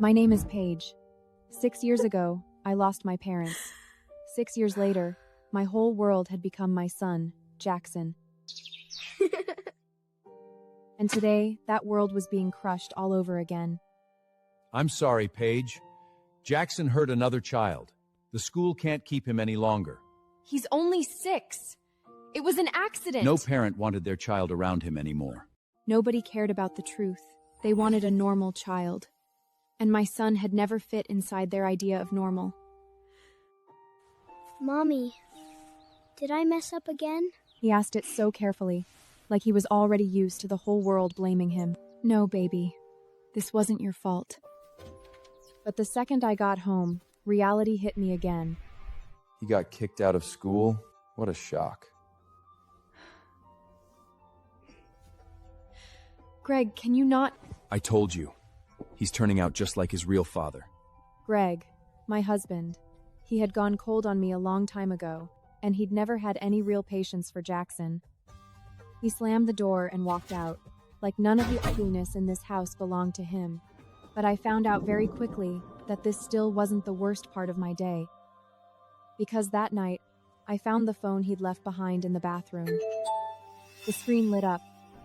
My name is Paige. 6 years ago, I lost my parents. 6 years later, my whole world had become my son, Jaxon. And today, that world was being crushed all over again. I'm sorry, Paige. Jaxon hurt another child. The school can't keep him any longer. He's only 6. It was an accident. No parent wanted their child around him anymore. Nobody cared about the truth. They wanted a normal child. And my son had never fit inside their idea of normal. Mommy, did I mess up again? He asked it so carefully, like he was already used to the whole world blaming him. No, baby. This wasn't your fault. But the second I got home, reality hit me again. He got kicked out of school? What a shock. Greg, can you not... I told you. He's turning out just like his real father. Greg, my husband. He had gone cold on me a long time ago, and he'd never had any real patience for Jaxon. He slammed the door and walked out, like none of the ugliness in this house belonged to him. But I found out very quickly that this still wasn't the worst part of my day. Because that night, I found the phone he'd left behind in the bathroom. The screen lit up.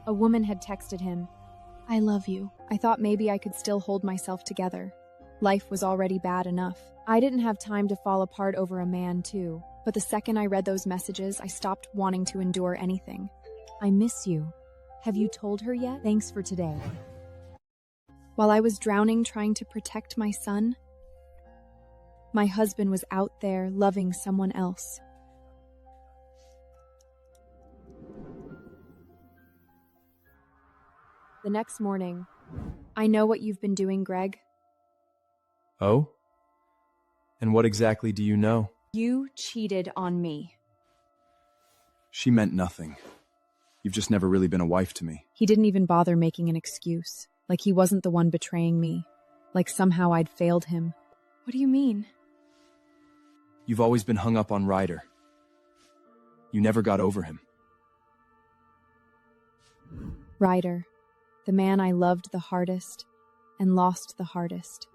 A woman had texted him, "I love you." I thought maybe I could still hold myself together. Life was already bad enough. I didn't have time to fall apart over a man, too. But the second I read those messages, I stopped wanting to endure anything. I miss you. Have you told her yet? Thanks for today. While I was drowning trying to protect my son, my husband was out there loving someone else. The next morning, I know what you've been doing, Greg. Oh? And what exactly do you know? You cheated on me. She meant nothing. You've just never really been a wife to me. He didn't even bother making an excuse, like he wasn't the one betraying me, like somehow I'd failed him. What do you mean? You've always been hung up on Ryder. You never got over him. Ryder, the man I loved the hardest and lost the hardest.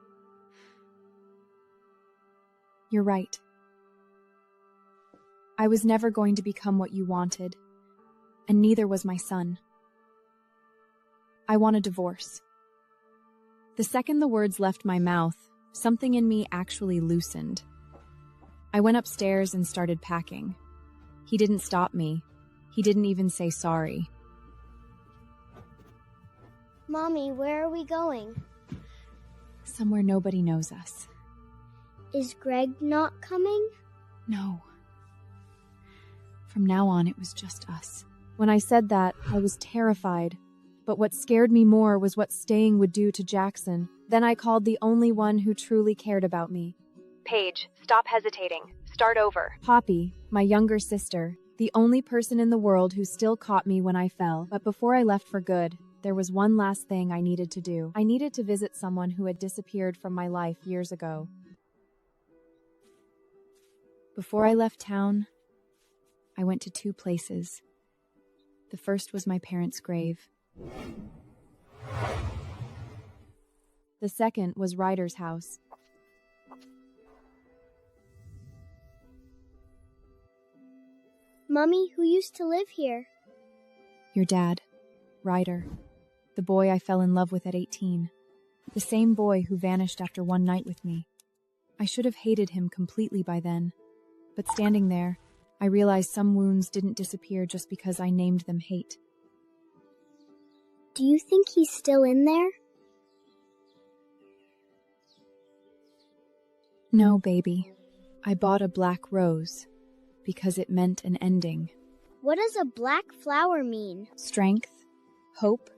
You're right. I was never going to become what you wanted, and neither was my son. I want a divorce. The second the words left my mouth, something in me actually loosened. I went upstairs and started packing. He didn't stop me. He didn't even say sorry. Mommy, where are we going? Somewhere nobody knows us. Is Greg not coming? No. From now on, it was just us. When I said that, I was terrified. But what scared me more was what staying would do to Jaxon. Then I called the only one who truly cared about me. Paige, stop hesitating. Start over. Poppy, my younger sister, the only person in the world who still caught me when I fell. But before I left for good, there was one last thing I needed to do. I needed to visit someone who had disappeared from my life years ago. Before I left town, I went to 2 places. The first was my parents' grave. The second was Ryder's house. Mommy, who used to live here? Your dad, Ryder, the boy I fell in love with at 18. The same boy who vanished after one night with me. I should have hated him completely by then. But standing there, I realized some wounds didn't disappear just because I named them hate. Do you think he's still in there? No, baby. I bought a black rose because it meant an ending. What does a black flower mean? Strength, hope,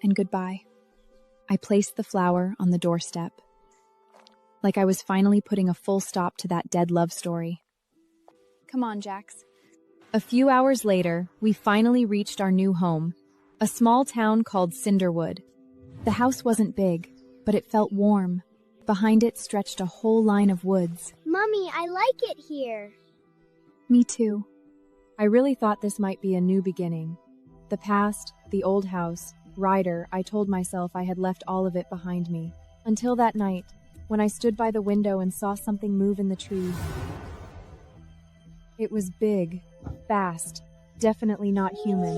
and goodbye. I placed the flower on the doorstep, like I was finally putting a full stop to that dead love story. Come on, Jax. A few hours later, we finally reached our new home, a small town called Cinderwood. The house wasn't big, but it felt warm. Behind it stretched a whole line of woods. Mommy, I like it here. Me too. I really thought this might be a new beginning. The past, the old house, Ryder, I told myself I had left all of it behind me. Until that night, when I stood by the window and saw something move in the trees. It was big, fast, definitely not human.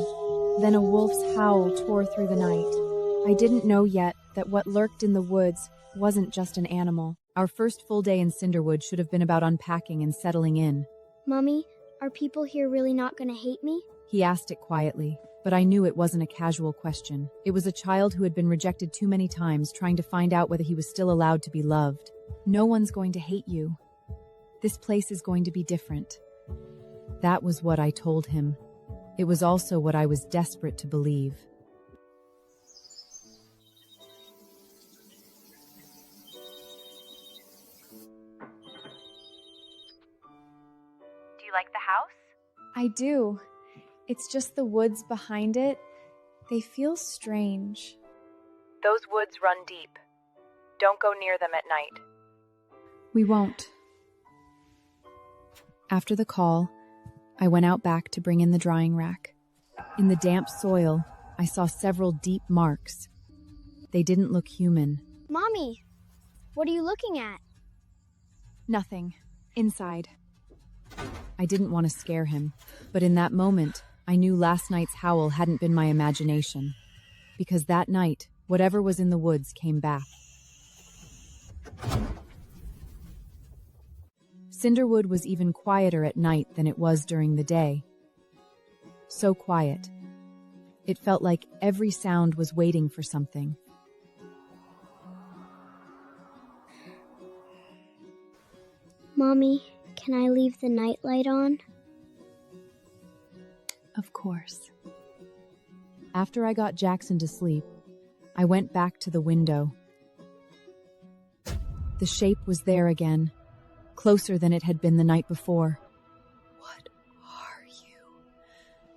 Then a wolf's howl tore through the night. I didn't know yet that what lurked in the woods wasn't just an animal. Our first full day in Cinderwood should have been about unpacking and settling in. Mommy, are people here really not gonna hate me? He asked it quietly, but I knew it wasn't a casual question. It was a child who had been rejected too many times, trying to find out whether he was still allowed to be loved. No one's going to hate you. This place is going to be different. That was what I told him. It was also what I was desperate to believe. Do you like the house? I do. It's just the woods behind it. They feel strange. Those woods run deep. Don't go near them at night. We won't. After the call, I went out back to bring in the drying rack. In the damp soil, I saw several deep marks. They didn't look human. Mommy, what are you looking at? Nothing. Inside. I didn't want to scare him, but in that moment, I knew last night's howl hadn't been my imagination. Because that night, whatever was in the woods came back. Cinderwood was even quieter at night than it was during the day. So quiet. It felt like every sound was waiting for something. Mommy, can I leave the nightlight on? Of course. After I got Jaxon to sleep, I went back to the window. The shape was there again, closer than it had been the night before. What are you?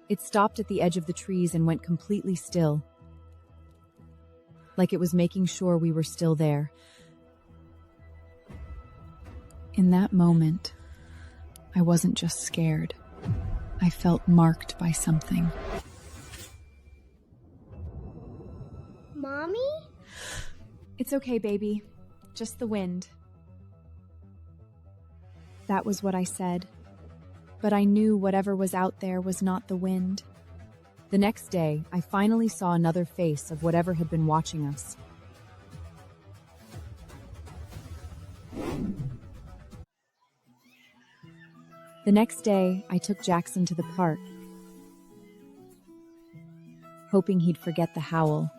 It stopped at the edge of the trees and went completely still, like it was making sure we were still there. In that moment, I wasn't just scared. I felt marked by something. Mommy? It's okay, baby. Just the wind. That was what I said. But I knew whatever was out there was not the wind. The next day, I finally saw another face of whatever had been watching us. The next day, I took Jaxon to the park, hoping he'd forget the howl.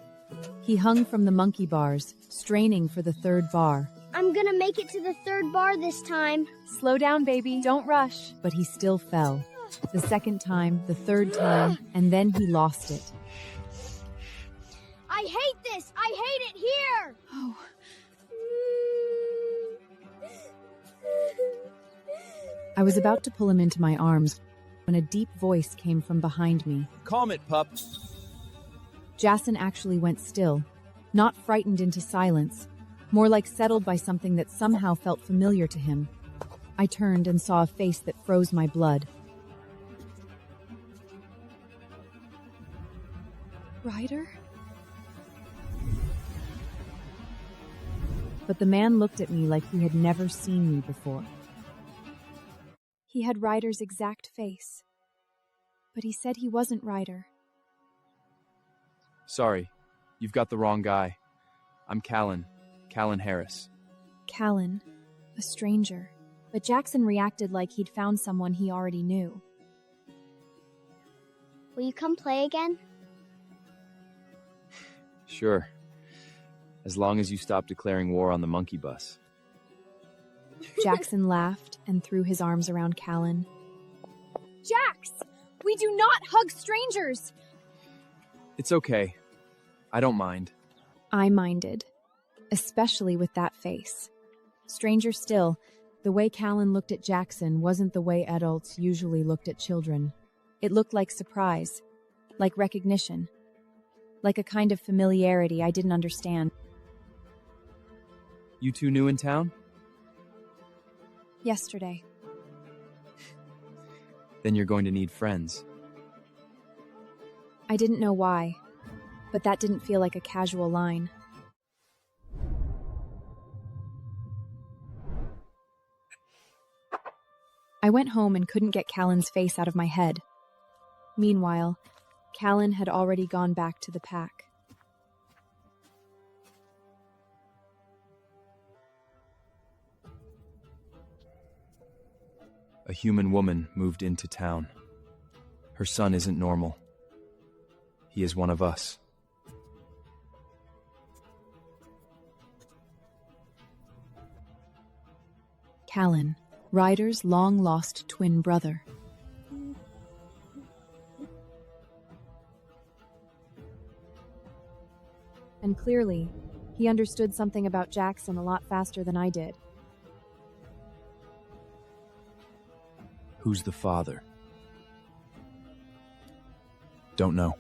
He hung from the monkey bars, straining for the third bar. I'm gonna make it to the third bar this time. Slow down, baby. Don't rush. But he still fell. The second time, the third time, and then he lost it. I hate this! I hate it here! Oh, I was about to pull him into my arms when a deep voice came from behind me. Calm it, pup. Jaxon actually went still, not frightened into silence, more like settled by something that somehow felt familiar to him. I turned and saw a face that froze my blood. Ryder? But the man looked at me like he had never seen me before. He had Ryder's exact face. But he said he wasn't Ryder. Sorry, you've got the wrong guy. I'm Callen Harris. Callen, a stranger. But Jaxon reacted like he'd found someone he already knew. Will you come play again? Sure. As long as you stop declaring war on the monkey bus. Jaxon laughed and threw his arms around Callen. Jax! We do not hug strangers! It's okay. I don't mind. I minded, especially with that face. Stranger still, the way Callen looked at Jaxon wasn't the way adults usually looked at children. It looked like surprise, like recognition, like a kind of familiarity I didn't understand. You two new in town? Yesterday. Then you're going to need friends. I didn't know why, but that didn't feel like a casual line. I went home and couldn't get Callen's face out of my head. Meanwhile, Callen had already gone back to the pack. A human woman moved into town. Her son isn't normal. He is one of us. Callen, Ryder's long-lost twin brother. And clearly, he understood something about Jaxon a lot faster than I did. Who's the father? Don't know.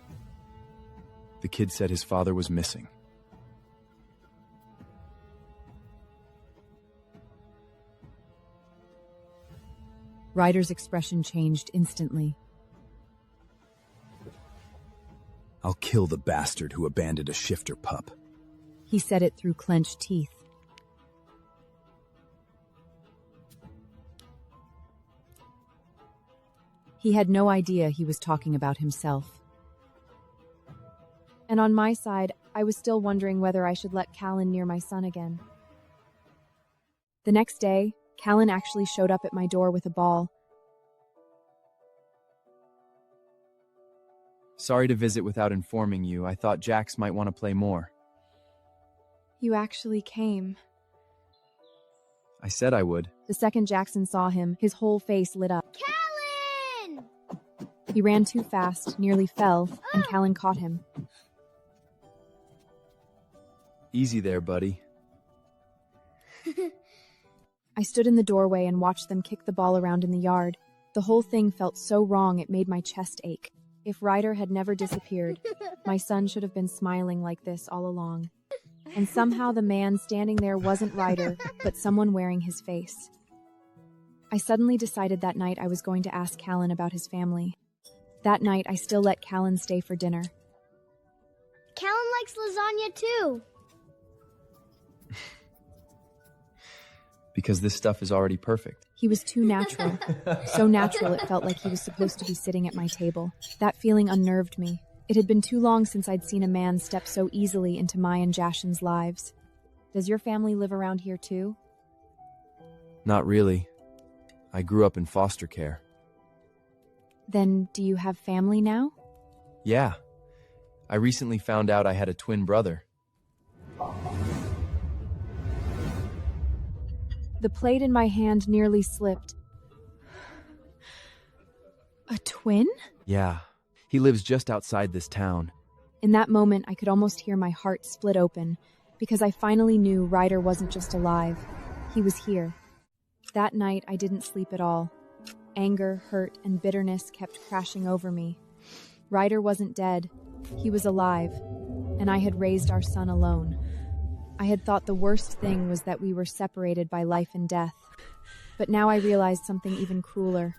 The kid said his father was missing. Ryder's expression changed instantly. I'll kill the bastard who abandoned a shifter pup. He said it through clenched teeth. He had no idea he was talking about himself. And on my side, I was still wondering whether I should let Callen near my son again. The next day, Callen actually showed up at my door with a ball. Sorry to visit without informing you. I thought Jax might want to play more. You actually came. I said I would. The second Jaxon saw him, his whole face lit up. Callen! He ran too fast, nearly fell, and Callen caught him. Easy there, buddy. I stood in the doorway and watched them kick the ball around in the yard. The whole thing felt so wrong it made my chest ache. If Ryder had never disappeared, my son should have been smiling like this all along. And somehow the man standing there wasn't Ryder, but someone wearing his face. I suddenly decided that night I was going to ask Callen about his family. That night, I still let Callen stay for dinner. Callen likes lasagna too. Because this stuff is already perfect. He was too natural. So natural it felt like he was supposed to be sitting at my table. That feeling unnerved me. It had been too long since I'd seen a man step so easily into my and Jaxon's lives. Does your family live around here too? Not really. I grew up in foster care. Then do you have family now? Yeah. I recently found out I had a twin brother. The plate in my hand nearly slipped. A twin? Yeah. He lives just outside this town. In that moment, I could almost hear my heart split open, because I finally knew Ryder wasn't just alive. He was here. That night, I didn't sleep at all. Anger, hurt, and bitterness kept crashing over me. Ryder wasn't dead. He was alive, and I had raised our son alone. I had thought the worst thing was that we were separated by life and death. But now I realized something even crueler.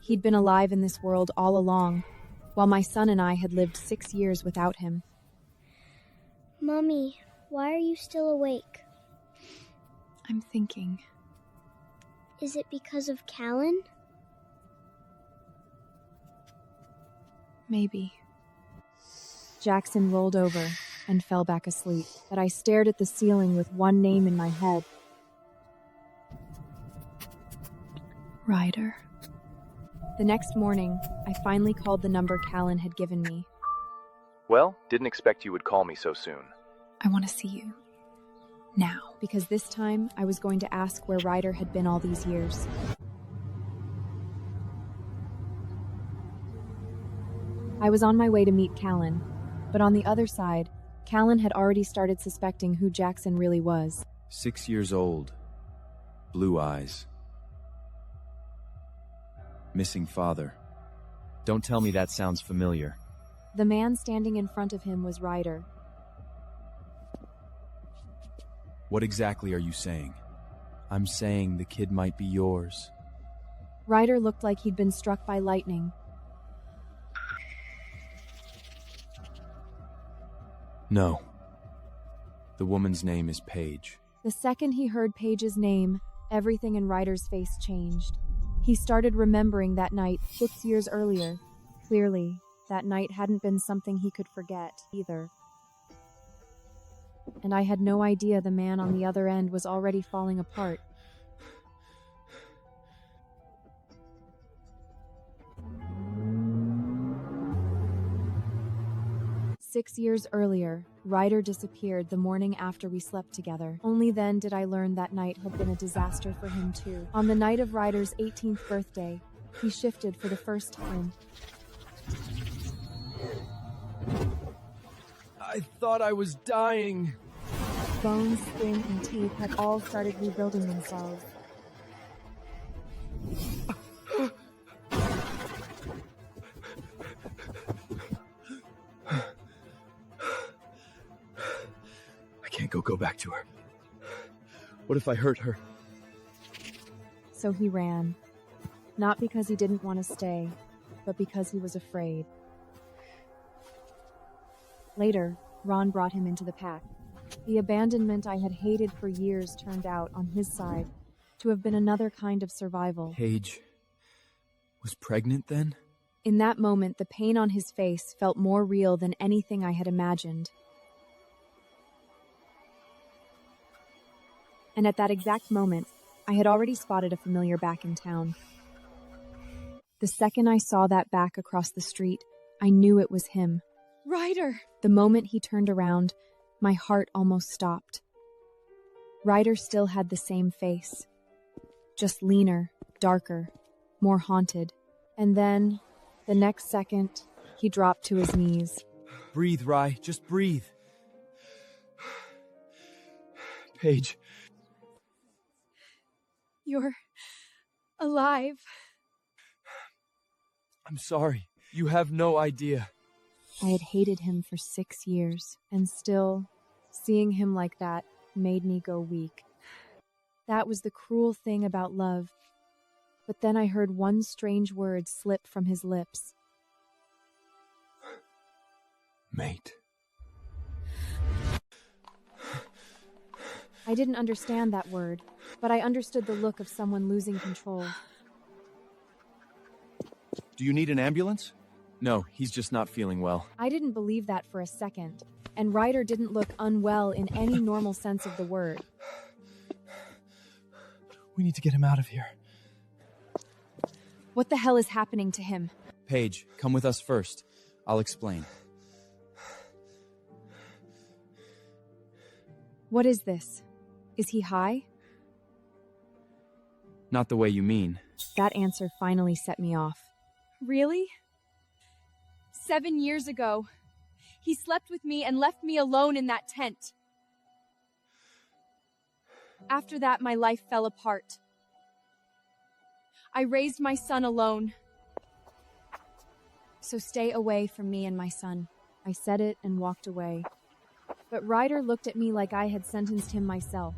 He'd been alive in this world all along, while my son and I had lived 6 years without him. Mommy, why are you still awake? I'm thinking. Is it because of Callen? Maybe. Jaxon rolled over and fell back asleep, but I stared at the ceiling with one name in my head. Ryder. The next morning, I finally called the number Callen had given me. Well, didn't expect you would call me so soon. I want to see you. Now. Because this time, I was going to ask where Ryder had been all these years. I was on my way to meet Callen, but on the other side, Callen had already started suspecting who Jaxon really was. 6 years old. Blue eyes. Missing father. Don't tell me that sounds familiar. The man standing in front of him was Ryder. What exactly are you saying? I'm saying the kid might be yours. Ryder looked like he'd been struck by lightning. No. The woman's name is Paige. The second he heard Paige's name, everything in Ryder's face changed. He started remembering that night 6 years earlier. Clearly, that night hadn't been something he could forget, either. And I had no idea the man on the other end was already falling apart. "6 years earlier, Ryder disappeared the morning after we slept together. Only then did I learn that night had been a disaster for him too. On the night of Ryder's 18th birthday, he shifted for the first time. I thought I was dying. Bones, skin, and teeth had all started rebuilding themselves. I can't go back to her. What if I hurt her? So he ran. Not because he didn't want to stay, but because he was afraid. Later, Ron brought him into the pack. The abandonment I had hated for years turned out, on his side, to have been another kind of survival. Paige was pregnant then? In that moment, the pain on his face felt more real than anything I had imagined. And at that exact moment, I had already spotted a familiar back in town. The second I saw that back across the street, I knew it was him. Ryder! The moment he turned around, my heart almost stopped. Ryder still had the same face, just leaner, darker, more haunted. And then, the next second, he dropped to his knees. Breathe, Rye. Just breathe. Paige. You're alive. I'm sorry. You have no idea. I had hated him for 6 years, and still, seeing him like that made me go weak. That was the cruel thing about love. But then I heard one strange word slip from his lips. Mate. I didn't understand that word, but I understood the look of someone losing control. Do you need an ambulance? No, he's just not feeling well. I didn't believe that for a second, and Ryder didn't look unwell in any normal sense of the word. We need to get him out of here. What the hell is happening to him? Paige, come with us first. I'll explain. What is this? Is he high? Not the way you mean. That answer finally set me off. Really? 7 years ago, he slept with me and left me alone in that tent. After that, my life fell apart. I raised my son alone. So stay away from me and my son. I said it and walked away. But Ryder looked at me like I had sentenced him myself.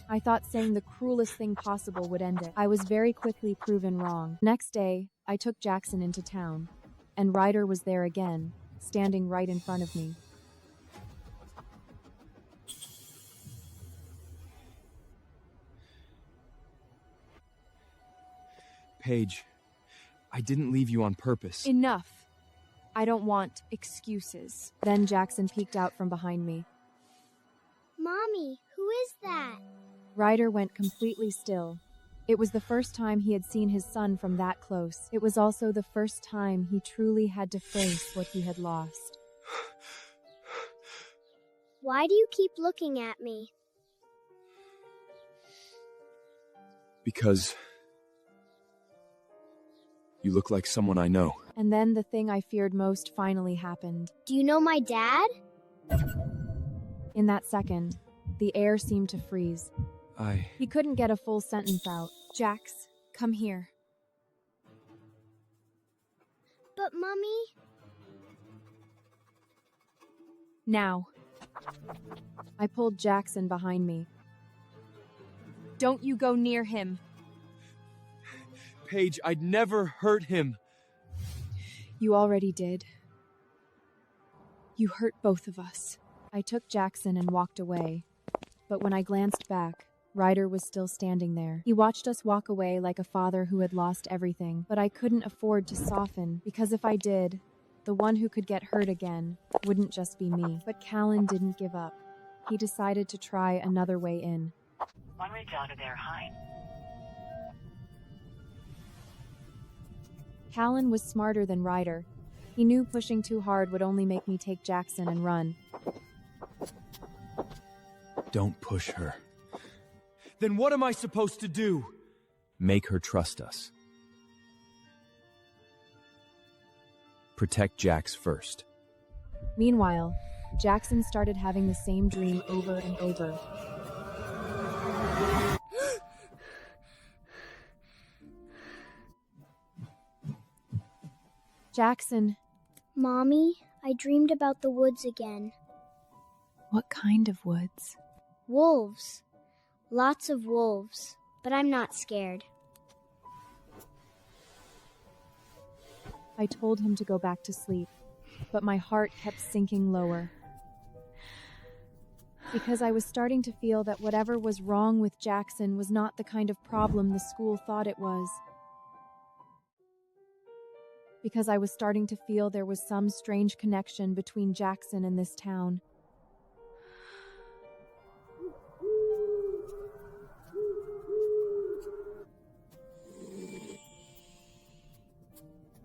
I thought saying the cruelest thing possible would end it. I was very quickly proven wrong. Next day, I took Jaxon into town, and Ryder was there again, standing right in front of me. Paige, I didn't leave you on purpose. Enough. I don't want excuses. Then Jaxon peeked out from behind me. Mommy, who is that? Ryder went completely still. It was the first time he had seen his son from that close. It was also the first time he truly had to face what he had lost. Why do you keep looking at me? Because you look like someone I know. And then the thing I feared most finally happened. Do you know my dad? In that second, the air seemed to freeze. He couldn't get a full sentence out. Jax, come here. But Mommy... Now. I pulled Jaxon behind me. Don't you go near him. Paige, I'd never hurt him. You already did. You hurt both of us. I took Jaxon and walked away. But when I glanced back, Ryder was still standing there. He watched us walk away like a father who had lost everything, but I couldn't afford to soften, because if I did, the one who could get hurt again wouldn't just be me. But Callen didn't give up. He decided to try another way in. One way out of there, hi. Callen was smarter than Ryder. He knew pushing too hard would only make me take Jaxon and run. Don't push her. Then what am I supposed to do? Make her trust us. Protect Jax first. Meanwhile, Jaxon started having the same dream over and over. Jaxon. Mommy, I dreamed about the woods again. What kind of woods? Wolves. Lots of wolves. But I'm not scared. I told him to go back to sleep, but my heart kept sinking lower. Because I was starting to feel that whatever was wrong with Jaxon was not the kind of problem the school thought it was. Because I was starting to feel there was some strange connection between Jaxon and this town.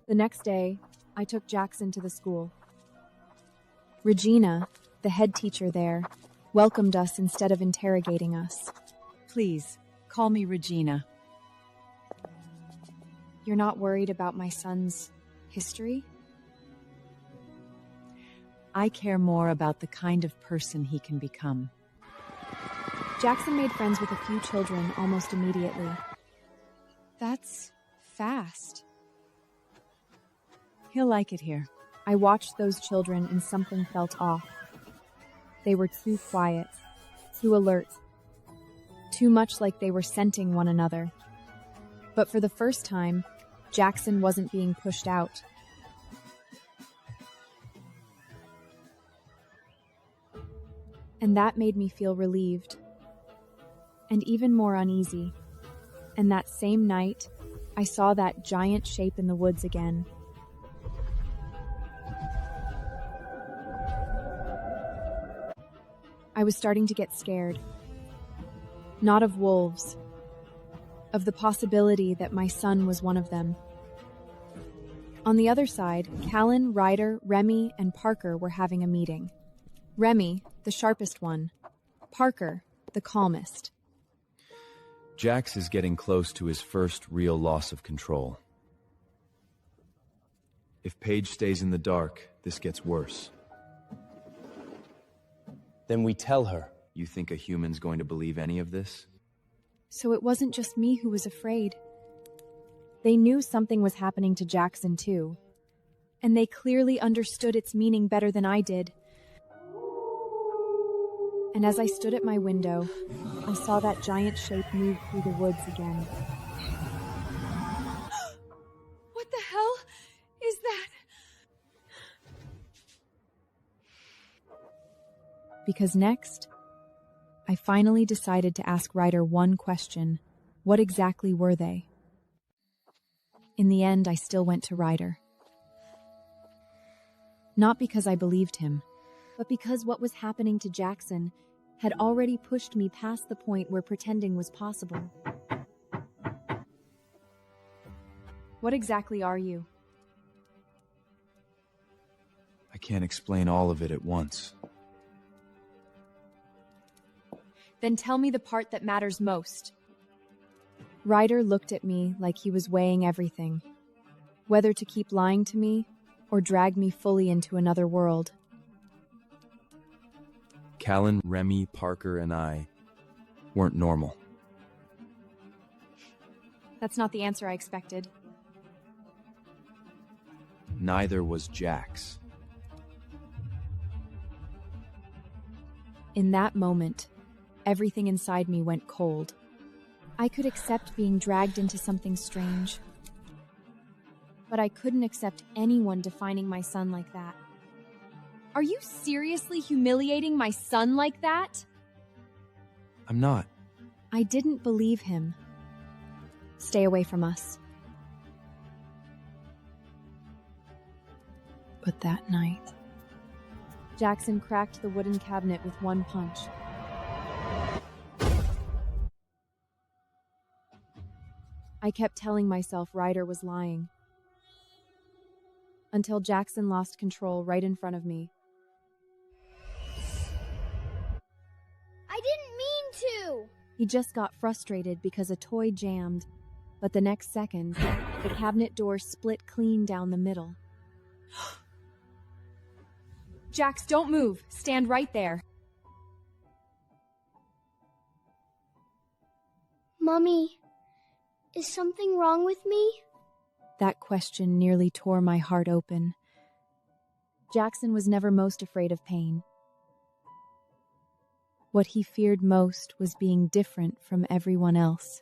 The next day, I took Jaxon to the school. Regina, the head teacher there, welcomed us instead of interrogating us. Please, call me Regina. You're not worried about my son's history? I care more about the kind of person he can become. Jaxon made friends with a few children almost immediately. That's fast. He'll like it here. I watched those children and something felt off. They were too quiet, too alert, too much like they were scenting one another. But for the first time, Jaxon wasn't being pushed out. And that made me feel relieved, and even more uneasy. And that same night, I saw that giant shape in the woods again. I was starting to get scared. Not of wolves, of the possibility that my son was one of them. On the other side, Callen, Ryder, Remy, and Parker were having a meeting. Remy, the sharpest one. Parker, the calmest. Jax is getting close to his first real loss of control. If Paige stays in the dark, this gets worse. Then we tell her. You think a human's going to believe any of this? So it wasn't just me who was afraid. They knew something was happening to Jaxon too. And they clearly understood its meaning better than I did. And as I stood at my window, I saw that giant shape move through the woods again. What the hell is that? Because next, I finally decided to ask Ryder one question. What exactly were they? In the end, I still went to Ryder. Not because I believed him, but because what was happening to Jaxon had already pushed me past the point where pretending was possible. What exactly are you? I can't explain all of it at once. Then tell me the part that matters most. Ryder looked at me like he was weighing everything, whether to keep lying to me or drag me fully into another world. Callen, Remy, Parker, and I weren't normal. That's not the answer I expected. Neither was Jax. In that moment, everything inside me went cold. I could accept being dragged into something strange, but I couldn't accept anyone defining my son like that. Are you seriously humiliating my son like that? I'm not. I didn't believe him. Stay away from us. But that night, Jaxon cracked the wooden cabinet with one punch. I kept telling myself Ryder was lying. Until Jaxon lost control right in front of me. I didn't mean to! He just got frustrated because a toy jammed, but the next second, the cabinet door split clean down the middle. Jax, don't move. Stand right there. Mommy, is something wrong with me? That question nearly tore my heart open. Jaxon was never most afraid of pain. What he feared most was being different from everyone else.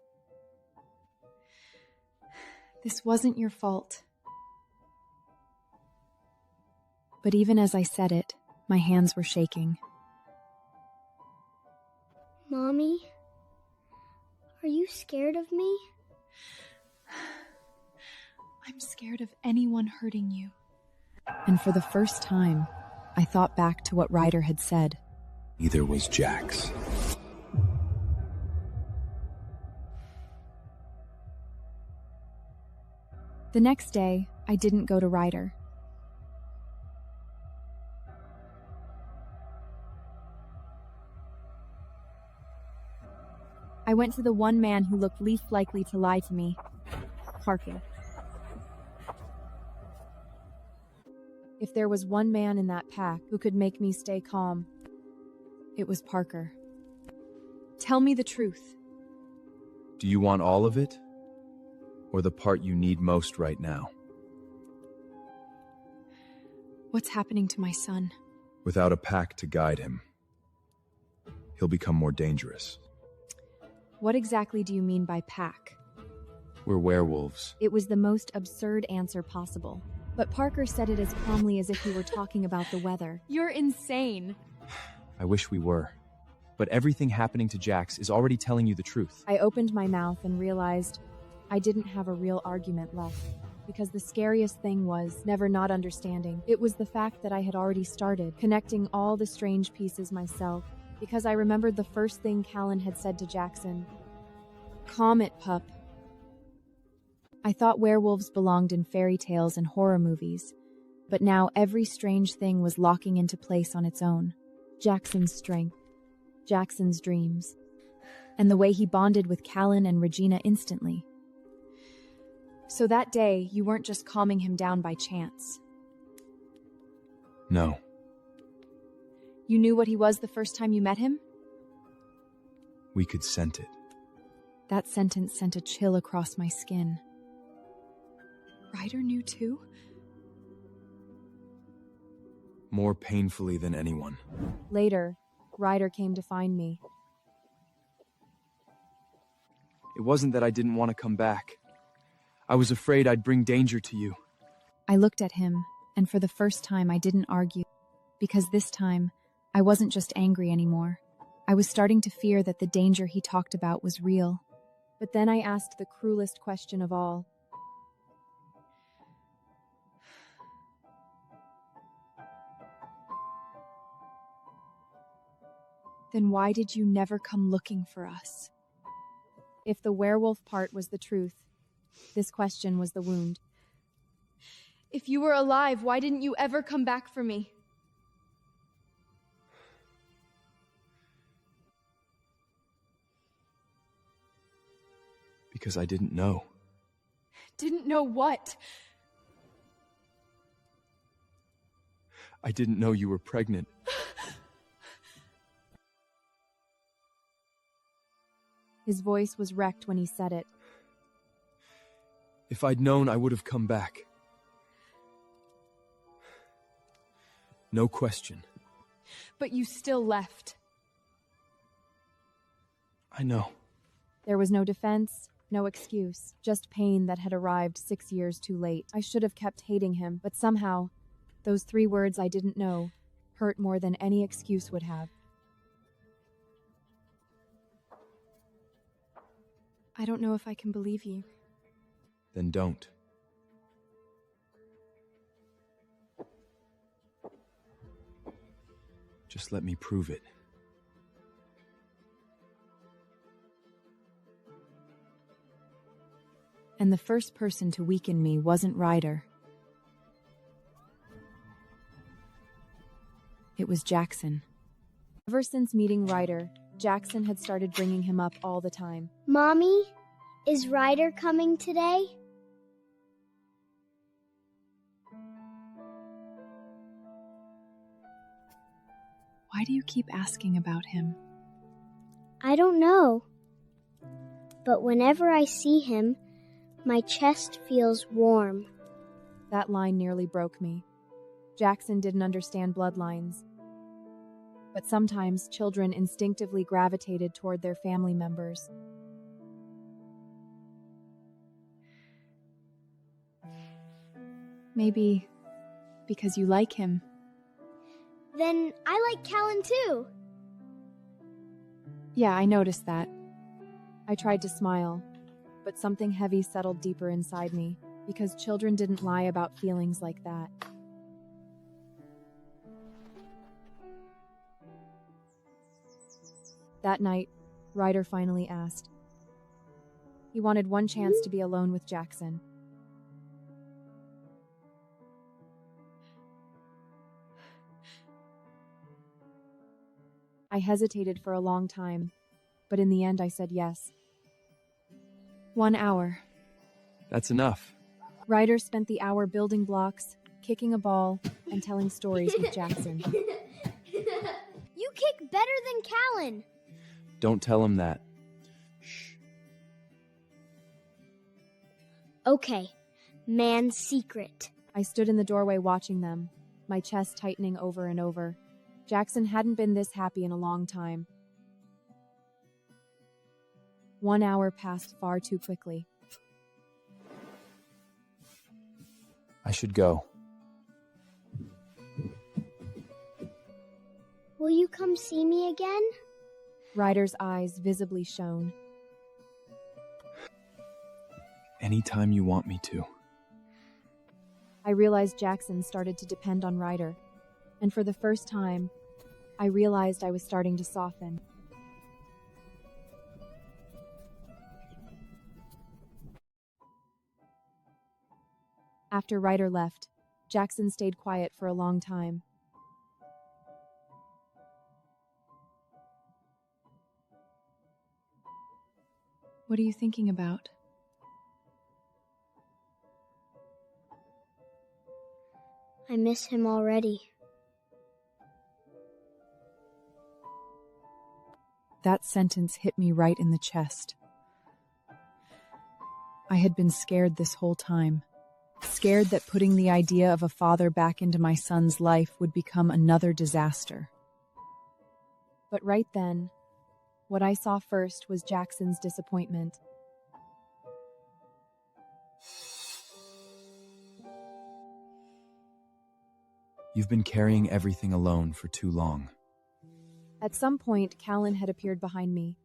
This wasn't your fault. But even as I said it, my hands were shaking. Mommy, are you scared of me? I'm scared of anyone hurting you. And for the first time, I thought back to what Ryder had said. Neither was Jax. The next day, I didn't go to Ryder. I went to the one man who looked least likely to lie to me, Parker. If there was one man in that pack who could make me stay calm, it was Parker. Tell me the truth. Do you want all of it? Or the part you need most right now? What's happening to my son? Without a pack to guide him, he'll become more dangerous. What exactly do you mean by pack? We're werewolves. It was the most absurd answer possible. But Parker said it as calmly as if he were talking about the weather. You're insane. I wish we were. But everything happening to Jax is already telling you the truth. I opened my mouth and realized I didn't have a real argument left. Because the scariest thing was never not understanding. It was the fact that I had already started connecting all the strange pieces myself. Because I remembered the first thing Callen had said to Jaxon. Calm it, pup. I thought werewolves belonged in fairy tales and horror movies, but now every strange thing was locking into place on its own. Jaxon's strength, Jaxon's dreams, and the way he bonded with Callen and Regina instantly. So that day, you weren't just calming him down by chance. No. You knew what he was the first time you met him? We could scent it. That sentence sent a chill across my skin. Ryder knew too? More painfully than anyone. Later, Ryder came to find me. It wasn't that I didn't want to come back. I was afraid I'd bring danger to you. I looked at him, and for the first time I didn't argue. Because this time, I wasn't just angry anymore. I was starting to fear that the danger he talked about was real. But then I asked the cruelest question of all. Then why did you never come looking for us? If the werewolf part was the truth, this question was the wound. If you were alive, why didn't you ever come back for me? Because I didn't know. Didn't know what? I didn't know you were pregnant. His voice was wrecked when he said it. If I'd known, I would have come back. No question. But you still left. I know. There was no defense, no excuse, just pain that had arrived 6 years too late. I should have kept hating him, but somehow, those 3 words I didn't know hurt more than any excuse would have. I don't know if I can believe you. Then don't. Just let me prove it. And the first person to weaken me wasn't Ryder. It was Jaxon. Ever since meeting Ryder, Jaxon had started bringing him up all the time. Mommy, is Ryder coming today? Why do you keep asking about him? I don't know. But whenever I see him, my chest feels warm. That line nearly broke me. Jaxon didn't understand bloodlines. But sometimes children instinctively gravitated toward their family members. Maybe because you like him. Then I like Callen too. Yeah, I noticed that. I tried to smile, but something heavy settled deeper inside me, because children didn't lie about feelings like that. That night, Ryder finally asked. He wanted one chance to be alone with Jaxon. I hesitated for a long time, but in the end I said yes. 1 hour. That's enough. Ryder spent the hour building blocks, kicking a ball, and telling stories with Jaxon. You kick better than Callen. Don't tell him that. Shh. Okay, man's secret. I stood in the doorway watching them, my chest tightening over and over. Jaxon hadn't been this happy in a long time. 1 hour passed far too quickly. I should go. Will you come see me again? Ryder's eyes visibly shone. Anytime you want me to. I realized Jaxon started to depend on Ryder, and for the first time, I realized I was starting to soften. After Ryder left, Jaxon stayed quiet for a long time. What are you thinking about? I miss him already. That sentence hit me right in the chest. I had been scared this whole time. Scared that putting the idea of a father back into my son's life would become another disaster. But right then, what I saw first was Jaxon's disappointment. You've been carrying everything alone for too long. At some point, Callen had appeared behind me.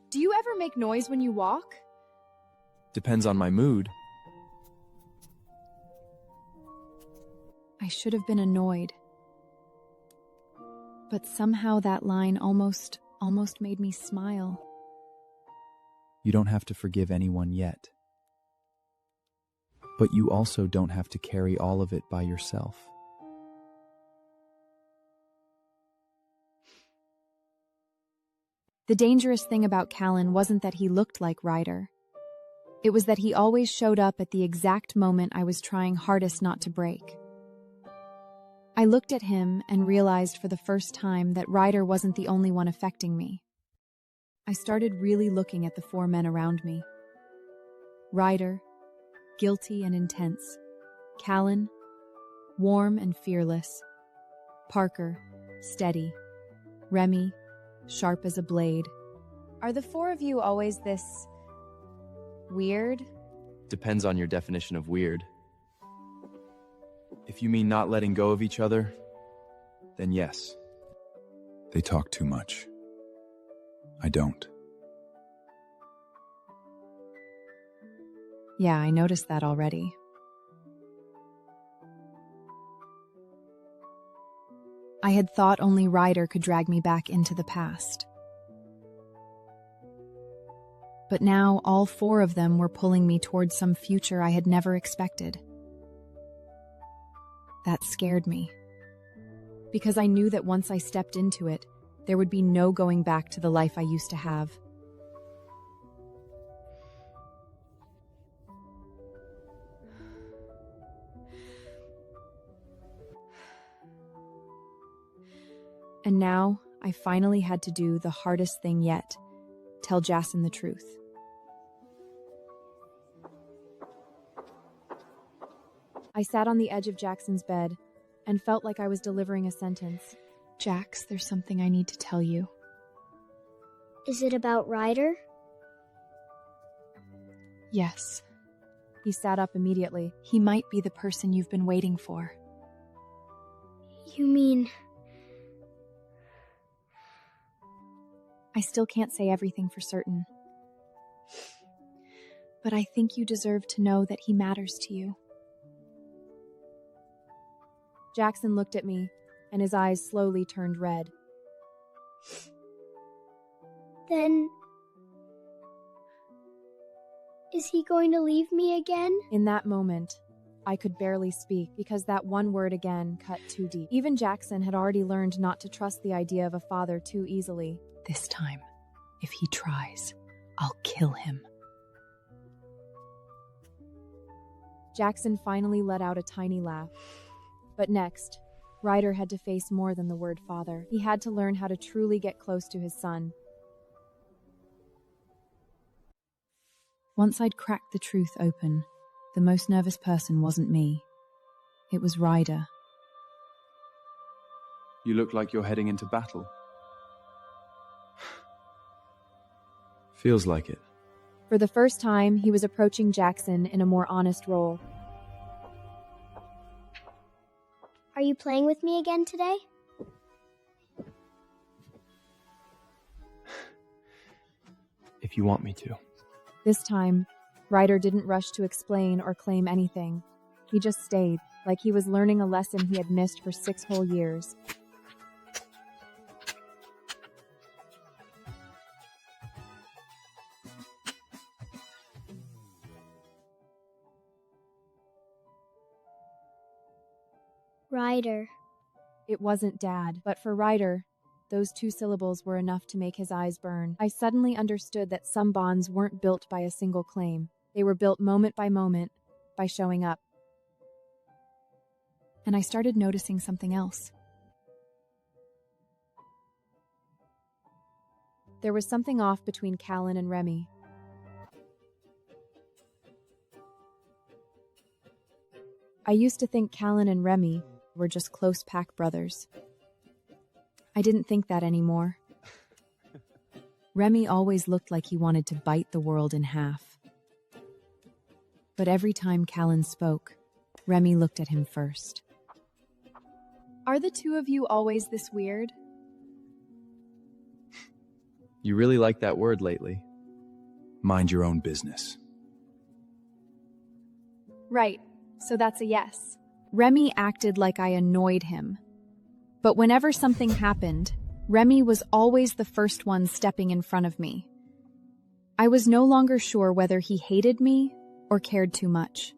Do you ever make noise when you walk? Depends on my mood. I should have been annoyed. But somehow that line almost made me smile. You don't have to forgive anyone yet. But you also don't have to carry all of it by yourself. The dangerous thing about Callen wasn't that he looked like Ryder. It was that he always showed up at the exact moment I was trying hardest not to break. I looked at him and realized for the first time that Ryder wasn't the only one affecting me. I started really looking at the 4 men around me. Ryder, guilty and intense. Callen, warm and fearless. Parker, steady. Remy, sharp as a blade. Are the 4 of you always this weird? Depends on your definition of weird. If you mean not letting go of each other, then yes. They talk too much. I don't. Yeah, I noticed that already. I had thought only Ryder could drag me back into the past. But now all four of them were pulling me towards some future I had never expected. That scared me. Because I knew that once I stepped into it, there would be no going back to the life I used to have. And now, I finally had to do the hardest thing yet, tell Jaxon the truth. I sat on the edge of Jackson's bed and felt like I was delivering a sentence. Jax, there's something I need to tell you. Is it about Ryder? Yes. He sat up immediately. He might be the person you've been waiting for. You mean... I still can't say everything for certain. But I think you deserve to know that he matters to you. Jaxon looked at me, and his eyes slowly turned red. Then... is he going to leave me again? In that moment, I could barely speak because that one word again cut too deep. Even Jaxon had already learned not to trust the idea of a father too easily. This time, if he tries, I'll kill him. Jaxon finally let out a tiny laugh. But next, Ryder had to face more than the word father. He had to learn how to truly get close to his son. Once I'd cracked the truth open, the most nervous person wasn't me. It was Ryder. You look like you're heading into battle. Feels like it. For the first time, he was approaching Jaxon in a more honest role. Are you playing with me again today? If you want me to. This time, Ryder didn't rush to explain or claim anything. He just stayed, like he was learning a lesson he had missed for 6 whole years. Ryder. It wasn't Dad, but for Ryder, those 2 syllables were enough to make his eyes burn. I suddenly understood that some bonds weren't built by a single claim. They were built moment by moment, by showing up. And I started noticing something else. There was something off between Callen and Remy. I used to think Callen and Remy were just close pack brothers. I didn't think that anymore. Remy always looked like he wanted to bite the world in half. But every time Callen spoke, Remy looked at him first. Are the 2 of you always this weird? You really like that word lately. Mind your own business. Right, so that's a yes. Remy acted like I annoyed him. But whenever something happened, Remy was always the first one stepping in front of me. I was no longer sure whether he hated me or cared too much.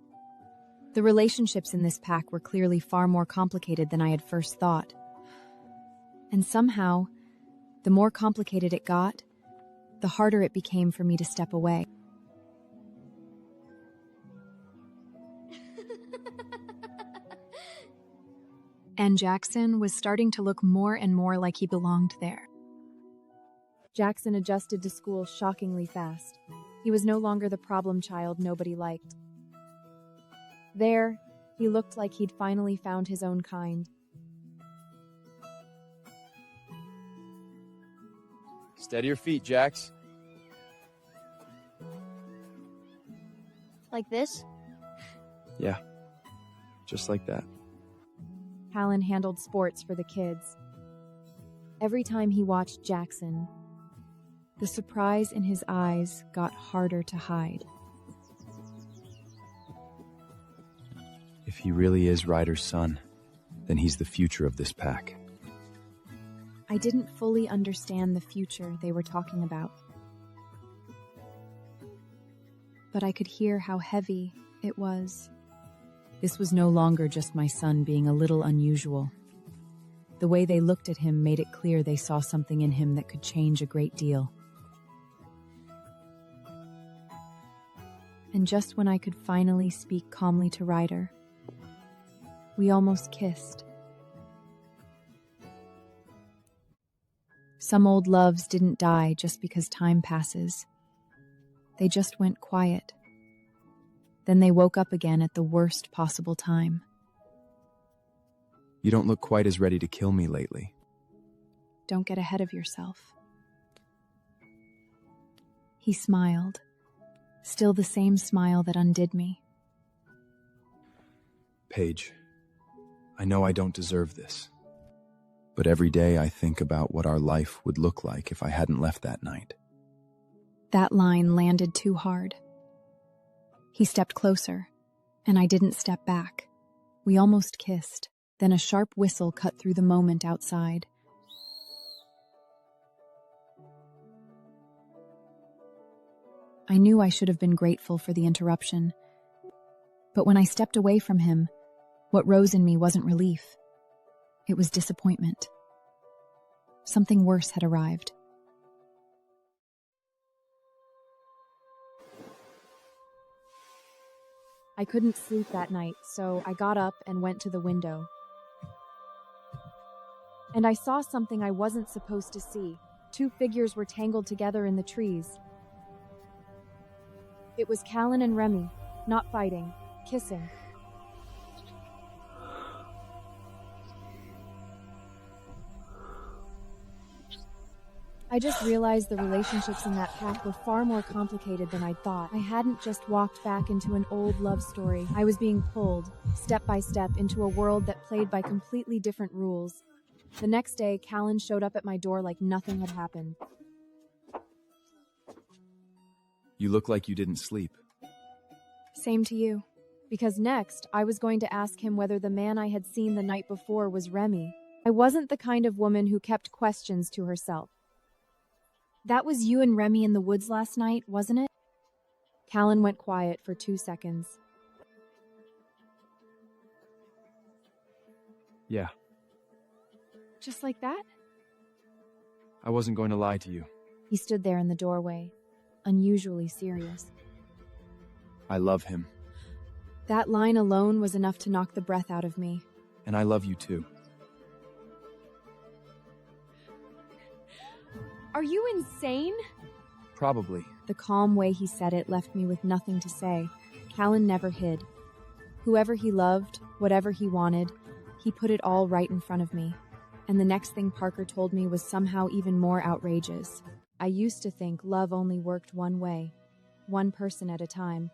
The relationships in this pack were clearly far more complicated than I had first thought. And somehow, the more complicated it got, the harder it became for me to step away. And Jaxon was starting to look more and more like he belonged there. Jaxon adjusted to school shockingly fast. He was no longer the problem child nobody liked. There, he looked like he'd finally found his own kind. Steady your feet, Jax. Like this? Yeah, just like that. Callen handled sports for the kids. Every time he watched Jaxon, the surprise in his eyes got harder to hide. he really is Ryder's son, then he's the future of this pack. I didn't fully understand the future they were talking about, but I could hear how heavy it was. This was no longer just my son being a little unusual. The way they looked at him made it clear they saw something in him that could change a great deal. And just when I could finally speak calmly to Ryder, we almost kissed. Some old loves didn't die just because time passes. They just went quiet. Then they woke up again at the worst possible time. You don't look quite as ready to kill me lately. Don't get ahead of yourself. He smiled, still the same smile that undid me. Paige, I know I don't deserve this, but every day I think about what our life would look like if I hadn't left that night. That line landed too hard. He stepped closer, and I didn't step back. We almost kissed. Then a sharp whistle cut through the moment outside. I knew I should have been grateful for the interruption, but when I stepped away from him, what rose in me wasn't relief. It was disappointment. Something worse had arrived. I couldn't sleep that night, so I got up and went to the window. And I saw something I wasn't supposed to see. Two figures were tangled together in the trees. It was Callen and Remy, not fighting, kissing. I just realized the relationships in that pack were far more complicated than I'd thought. I hadn't just walked back into an old love story. I was being pulled, step by step, into a world that played by completely different rules. The next day, Callen showed up at my door like nothing had happened. You look like you didn't sleep. Same to you. Because next, I was going to ask him whether the man I had seen the night before was Remy. I wasn't the kind of woman who kept questions to herself. That was you and Remy in the woods last night, wasn't it? Callen went quiet for 2 seconds. Yeah. Just like that? I wasn't going to lie to you. He stood there in the doorway, unusually serious. I love him. That line alone was enough to knock the breath out of me. And I love you too. Are you insane? Probably. The calm way he said it left me with nothing to say. Callen never hid. Whoever he loved, whatever he wanted, he put it all right in front of me. And the next thing Parker told me was somehow even more outrageous. I used to think love only worked one way, one person at a time.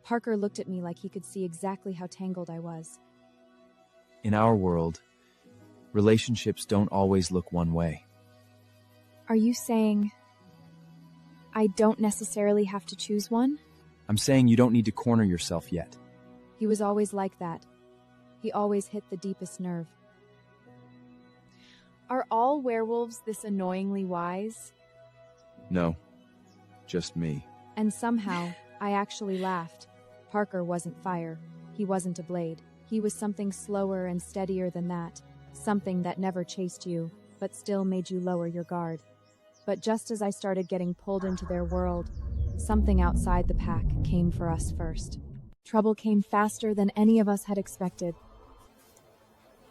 Parker looked at me like he could see exactly how tangled I was. In our world, relationships don't always look one way. Are you saying I don't necessarily have to choose one? I'm saying you don't need to corner yourself yet. He was always like that. He always hit the deepest nerve. Are all werewolves this annoyingly wise? No, just me. And somehow, I actually laughed. Parker wasn't fire. He wasn't a blade. He was something slower and steadier than that. Something that never chased you, but still made you lower your guard. But just as I started getting pulled into their world, something outside the pack came for us first. Trouble came faster than any of us had expected.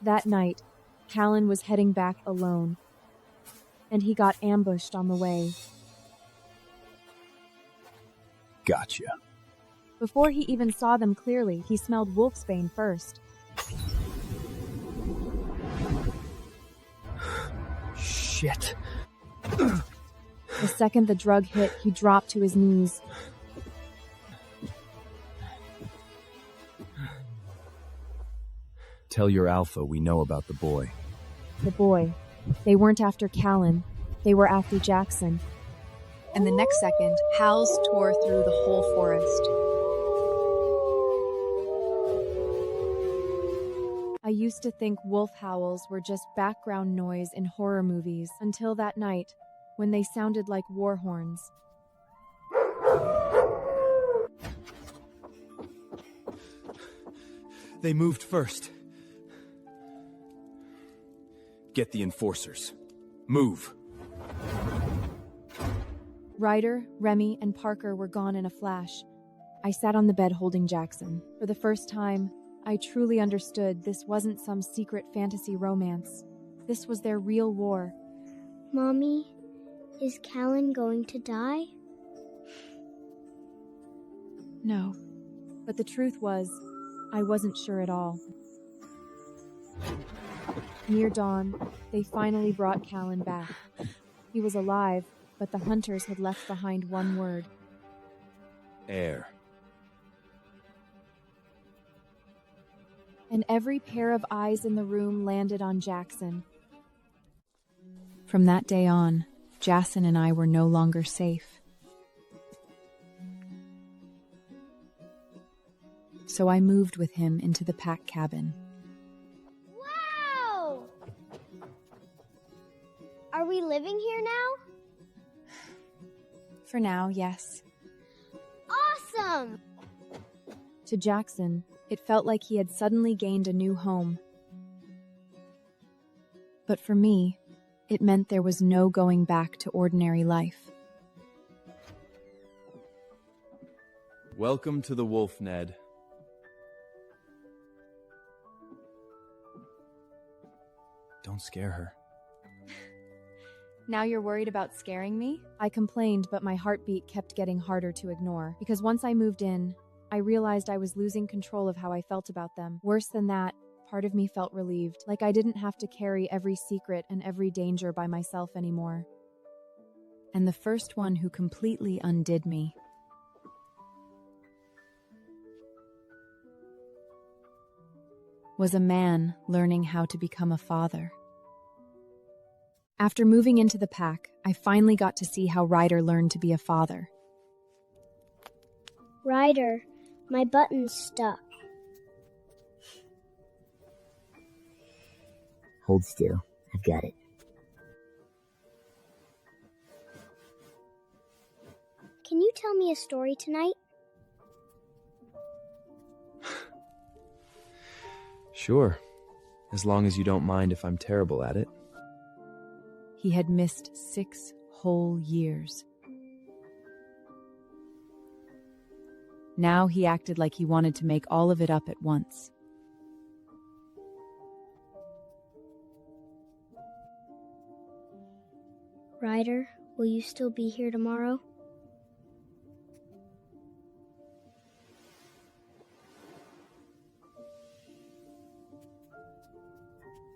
That night, Callen was heading back alone, and he got ambushed on the way. Gotcha. Before he even saw them clearly, he smelled wolfsbane first. Shit. The second the drug hit, he dropped to his knees. Tell your alpha we know about the boy. The boy. They weren't after Callen. They were after Jaxon. And the next second, howls tore through the whole forest. used to think wolf howls were just background noise in horror movies until that night when they sounded like war horns. They moved first. Get the enforcers. Move. Ryder, Remy, and Parker were gone in a flash. I sat on the bed holding Jaxon. For the first time, I truly understood this wasn't some secret fantasy romance. This was their real war. Mommy, is Callen going to die? No. But the truth was, I wasn't sure at all. Near dawn, they finally brought Callen back. He was alive, but the hunters had left behind one word. Air. And every pair of eyes in the room landed on Jaxon. From that day on, Jaxon and I were no longer safe. So I moved with him into the pack cabin. Wow! Are we living here now? For now, yes. Awesome! To Jaxon, it felt like he had suddenly gained a new home. But for me, it meant there was no going back to ordinary life. Welcome to the wolf, Ned. Don't scare her. Now you're worried about scaring me? I complained, but my heartbeat kept getting harder to ignore. Because once I moved in, I realized I was losing control of how I felt about them. Worse than that, part of me felt relieved, like I didn't have to carry every secret and every danger by myself anymore. And the first one who completely undid me was a man learning how to become a father. After moving into the pack, I finally got to see how Ryder learned to be a father. Ryder, my button's stuck. Hold still. I've got it. Can you tell me a story tonight? Sure. As long as you don't mind if I'm terrible at it. He had missed 6 whole years. Now he acted like he wanted to make all of it up at once. Ryder, will you still be here tomorrow?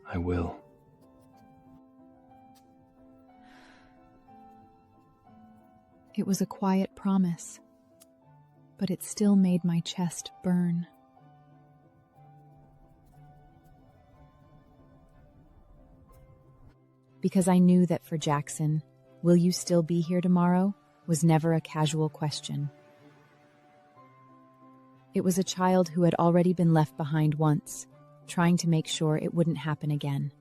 I will. It was a quiet promise, but it still made my chest burn. Because I knew that for Jaxon, will you still be here tomorrow, was never a casual question. It was a child who had already been left behind once, trying to make sure it wouldn't happen again.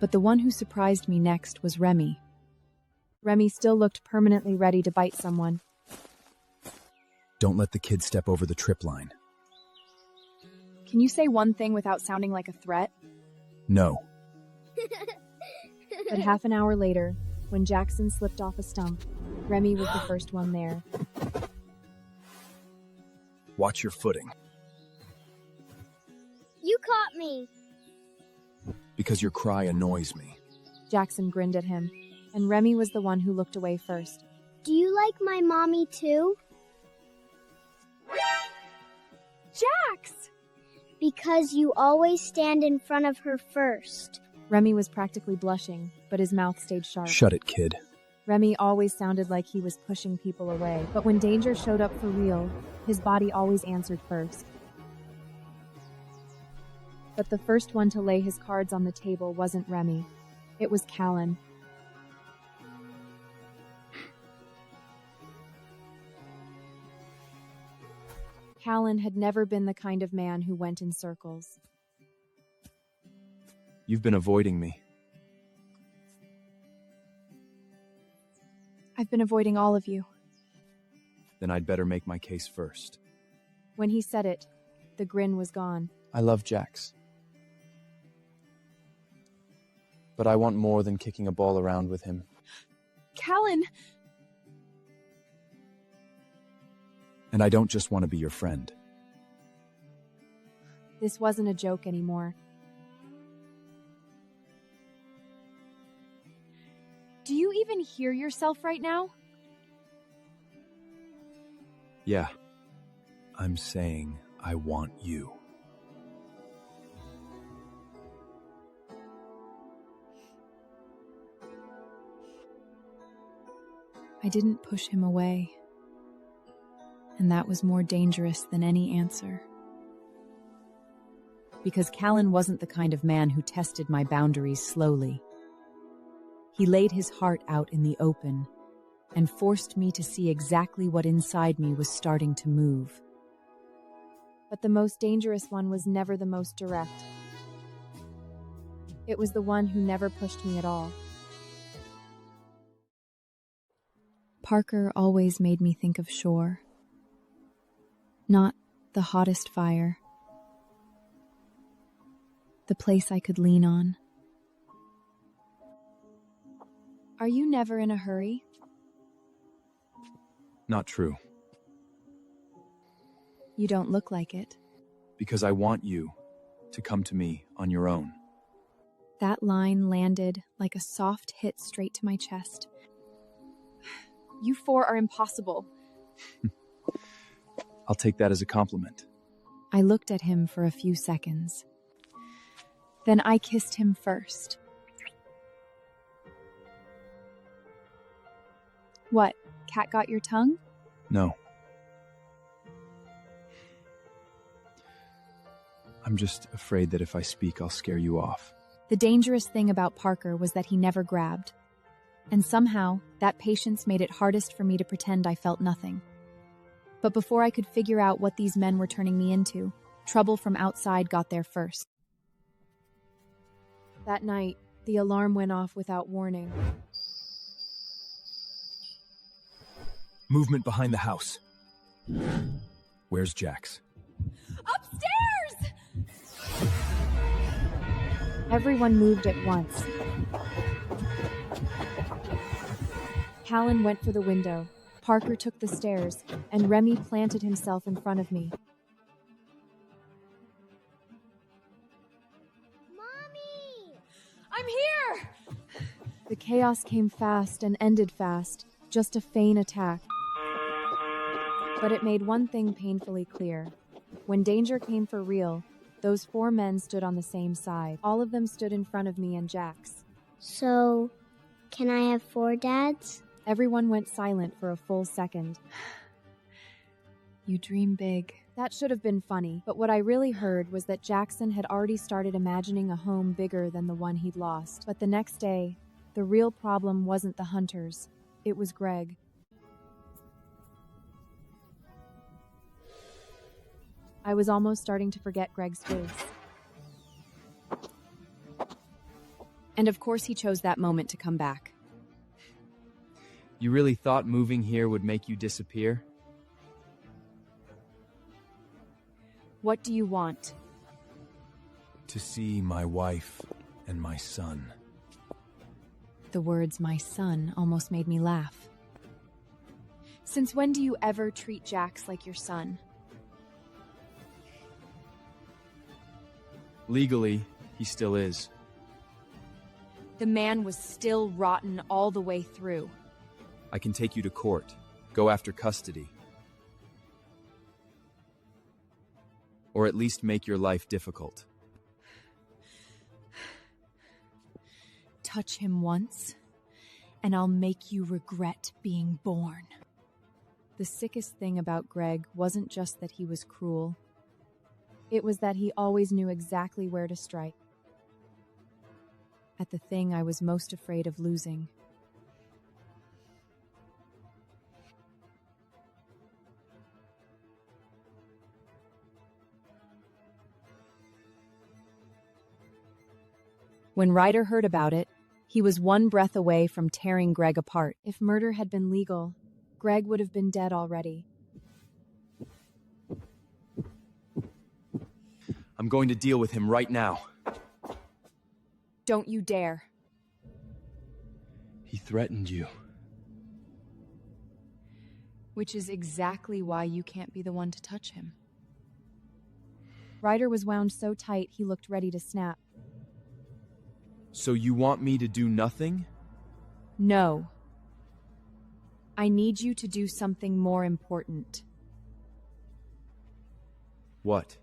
But the one who surprised me next was Remy. Remy still looked permanently ready to bite someone. Don't let the kid step over the trip line. Can you say one thing without sounding like a threat? No. But half an hour later, when Jaxon slipped off a stump, Remy was the first one there. Watch your footing. You caught me! Because your cry annoys me. Jaxon grinned at him, and Remy was the one who looked away first. Do you like my mommy too? Jax! Because you always stand in front of her first. Remy was practically blushing, but his mouth stayed sharp. Shut it, kid. Remy always sounded like he was pushing people away, but when danger showed up for real, his body always answered first. But the first one to lay his cards on the table wasn't Remy. It was Callen. Callen had never been the kind of man who went in circles. You've been avoiding me. I've been avoiding all of you. Then I'd better make my case first. When he said it, the grin was gone. I love Jax. But I want more than kicking a ball around with him. Callen! And I don't just want to be your friend. This wasn't a joke anymore. Do you even hear yourself right now? Yeah. I'm saying I want you. I didn't push him away. And that was more dangerous than any answer. Because Callen wasn't the kind of man who tested my boundaries slowly. He laid his heart out in the open and forced me to see exactly what inside me was starting to move. But the most dangerous one was never the most direct. It was the one who never pushed me at all. Parker always made me think of shore. Not the hottest fire. The place I could lean on. Are you never in a hurry? Not true. You don't look like it. Because I want you to come to me on your own. That line landed like a soft hit straight to my chest. You four are impossible. I'll take that as a compliment. I looked at him for a few seconds. Then I kissed him first. What, cat got your tongue? No. I'm just afraid that if I speak, I'll scare you off. The dangerous thing about Parker was that he never grabbed. And somehow, that patience made it hardest for me to pretend I felt nothing. But before I could figure out what these men were turning me into, trouble from outside got there first. That night, the alarm went off without warning. Movement behind the house. Where's Jax? Upstairs! Everyone moved at once. Callen went for the window, Parker took the stairs, and Remy planted himself in front of me. Mommy! I'm here! The chaos came fast and ended fast, just a feign attack. But it made one thing painfully clear. When danger came for real, those four men stood on the same side. All of them stood in front of me and Jax. So, can I have 4 dads? Everyone went silent for a full second. You dream big. That should have been funny, but what I really heard was that Jaxon had already started imagining a home bigger than the one he'd lost. But the next day, the real problem wasn't the hunters. It was Greg. I was almost starting to forget Greg's face. And of course he chose that moment to come back. You really thought moving here would make you disappear? What do you want? To see my wife and my son. The words "my son" almost made me laugh. Since when do you ever treat Jax like your son? Legally, he still is. The man was still rotten all the way through. I can take you to court, go after custody. Or at least make your life difficult. Touch him once, and I'll make you regret being born. The sickest thing about Greg wasn't just that he was cruel. It was that he always knew exactly where to strike. At the thing I was most afraid of losing. When Ryder heard about it, he was one breath away from tearing Greg apart. If murder had been legal, Greg would have been dead already. I'm going to deal with him right now. Don't you dare. He threatened you. Which is exactly why you can't be the one to touch him. Ryder was wound so tight he looked ready to snap. So you want me to do nothing? No. I need you to do something more important. What?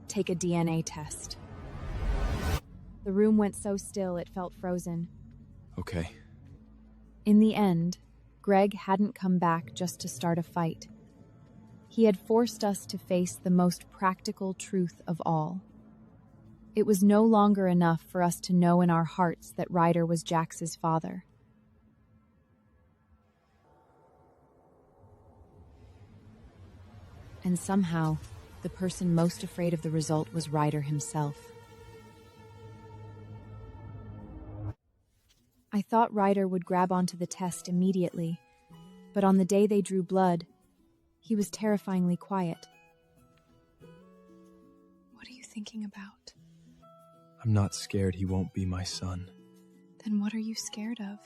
Take a DNA test. The room went so still it felt frozen. Okay. In the end, Greg hadn't come back just to start a fight. He had forced us to face the most practical truth of all. It was no longer enough for us to know in our hearts that Ryder was Jax's father. And somehow, the person most afraid of the result was Ryder himself. I thought Ryder would grab onto the test immediately, but on the day they drew blood, he was terrifyingly quiet. What are you thinking about? I'm not scared he won't be my son. Then what are you scared of?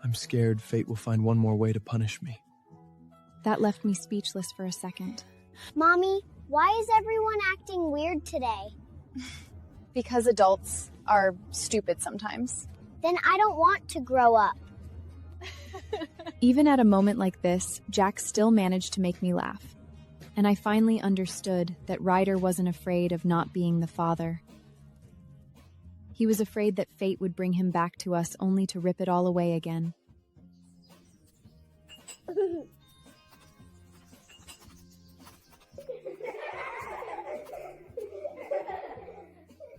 I'm scared fate will find one more way to punish me. That left me speechless for a second. Mommy, why is everyone acting weird today? Because adults are stupid sometimes. Then I don't want to grow up. Even at a moment like this, Jax still managed to make me laugh. And I finally understood that Ryder wasn't afraid of not being the father. He was afraid that fate would bring him back to us only to rip it all away again.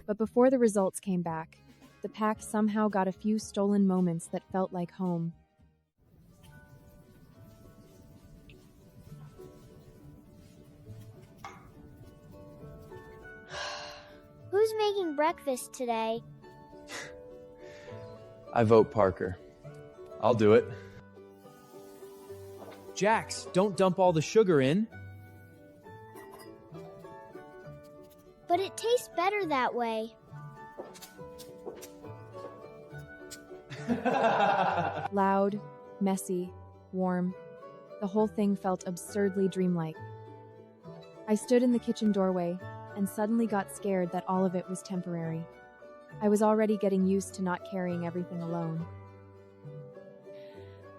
But before the results came back, the pack somehow got a few stolen moments that felt like home. Who's making breakfast today? I vote Parker. I'll do it. Jax, don't dump all the sugar in. But it tastes better that way. Loud, messy, warm. The whole thing felt absurdly dreamlike. I stood in the kitchen doorway and suddenly got scared that all of it was temporary. I was already getting used to not carrying everything alone.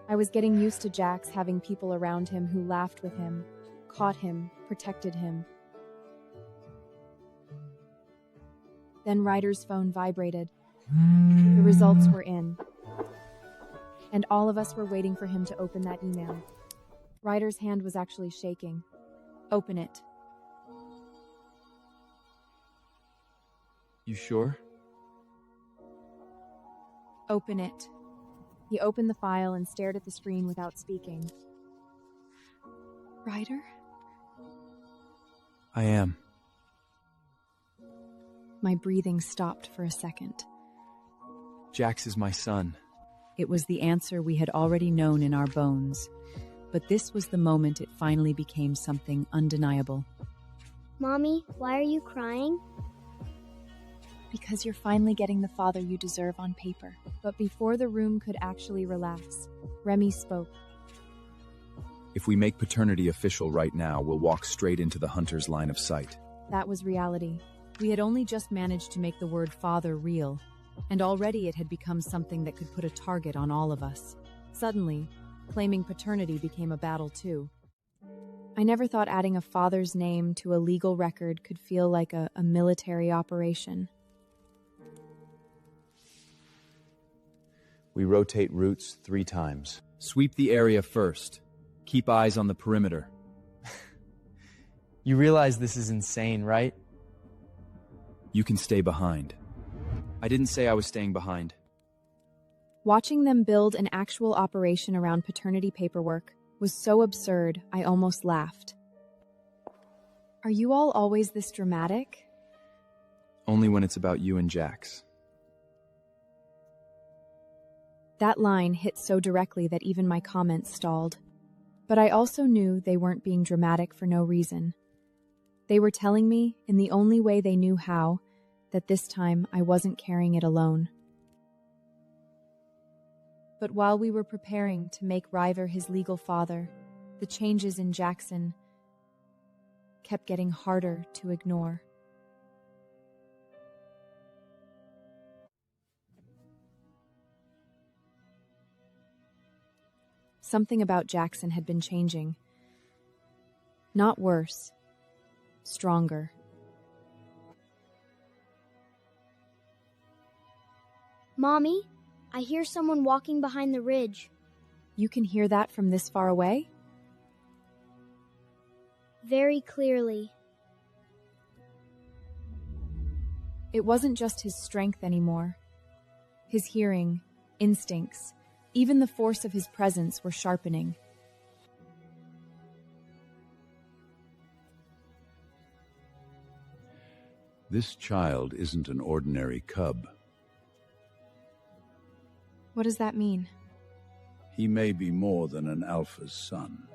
I was getting used to Jax having people around him who laughed with him, caught him, protected him. Then Ryder's phone vibrated. The results were in. And all of us were waiting for him to open that email. Ryder's hand was actually shaking. Open it. You sure? Open it. He opened the file and stared at the screen without speaking. Ryder? I am. My breathing stopped for a second. Jax is my son. It was the answer we had already known in our bones, but this was the moment it finally became something undeniable. Mommy, why are you crying? Because you're finally getting the father you deserve on paper. But before the room could actually relax, Remy spoke. If we make paternity official right now, we'll walk straight into the hunter's line of sight. That was reality. We had only just managed to make the word father real, and already it had become something that could put a target on all of us. Suddenly, claiming paternity became a battle too. I never thought adding a father's name to a legal record could feel like a military operation. We rotate routes 3 times. Sweep the area first. Keep eyes on the perimeter. You realize this is insane, right? You can stay behind. I didn't say I was staying behind. Watching them build an actual operation around paternity paperwork was so absurd, I almost laughed. Are you all always this dramatic? Only when it's about you and Jax. That line hit so directly that even my comments stalled. But I also knew they weren't being dramatic for no reason. They were telling me, in the only way they knew how, that this time I wasn't carrying it alone. But while we were preparing to make River his legal father, the changes in Jaxon kept getting harder to ignore. Something about Jaxon had been changing. Not worse, stronger. Mommy, I hear someone walking behind the ridge. You can hear that from this far away? Very clearly. It wasn't just his strength anymore. His hearing, instincts, even the force of his presence were sharpening. This child isn't an ordinary cub. What does that mean? He may be more than an alpha's son.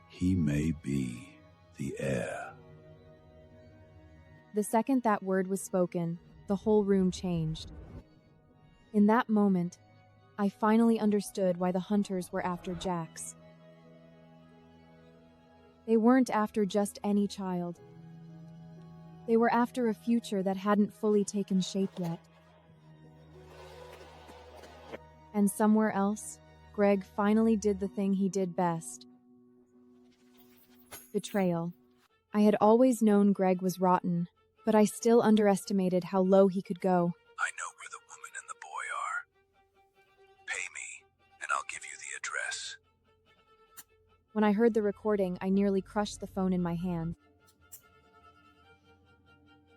He may be the heir. The second that word was spoken, the whole room changed. In that moment, I finally understood why the hunters were after Jax. They weren't after just any child. They were after a future that hadn't fully taken shape yet. And somewhere else, Greg finally did the thing he did best. Betrayal. I had always known Greg was rotten, but I still underestimated how low he could go. I know where the woman and the boy are. Pay me, and I'll give you the address. When I heard the recording, I nearly crushed the phone in my hand.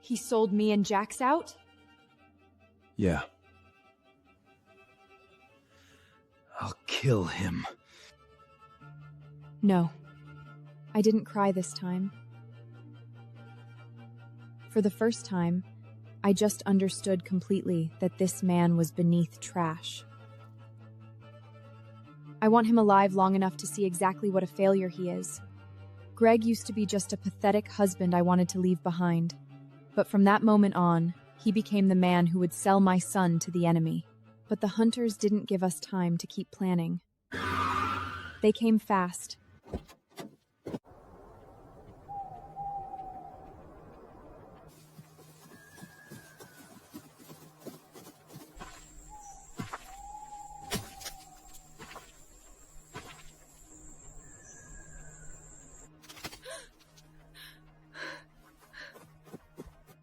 He sold me and Jax out? Yeah. I'll kill him. No, I didn't cry this time. For the first time, I just understood completely that this man was beneath trash. I want him alive long enough to see exactly what a failure he is. Greg used to be just a pathetic husband I wanted to leave behind. But from that moment on, he became the man who would sell my son to the enemy. But the hunters didn't give us time to keep planning. They came fast.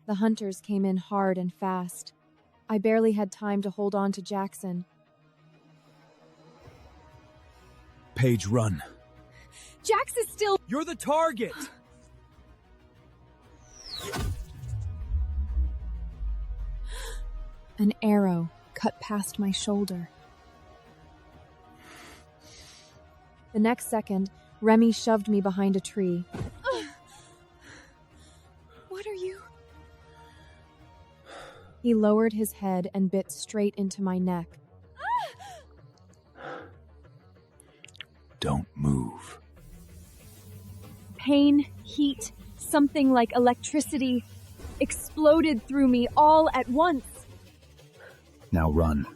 The hunters came in hard and fast. I barely had time to hold on to Jaxon. Paige, run. Jax is still— You're the target! An arrow cut past my shoulder. The next second, Remy shoved me behind a tree. What are you? He lowered his head and bit straight into my neck. Don't move. Pain, heat, something like electricity exploded through me all at once. Now run.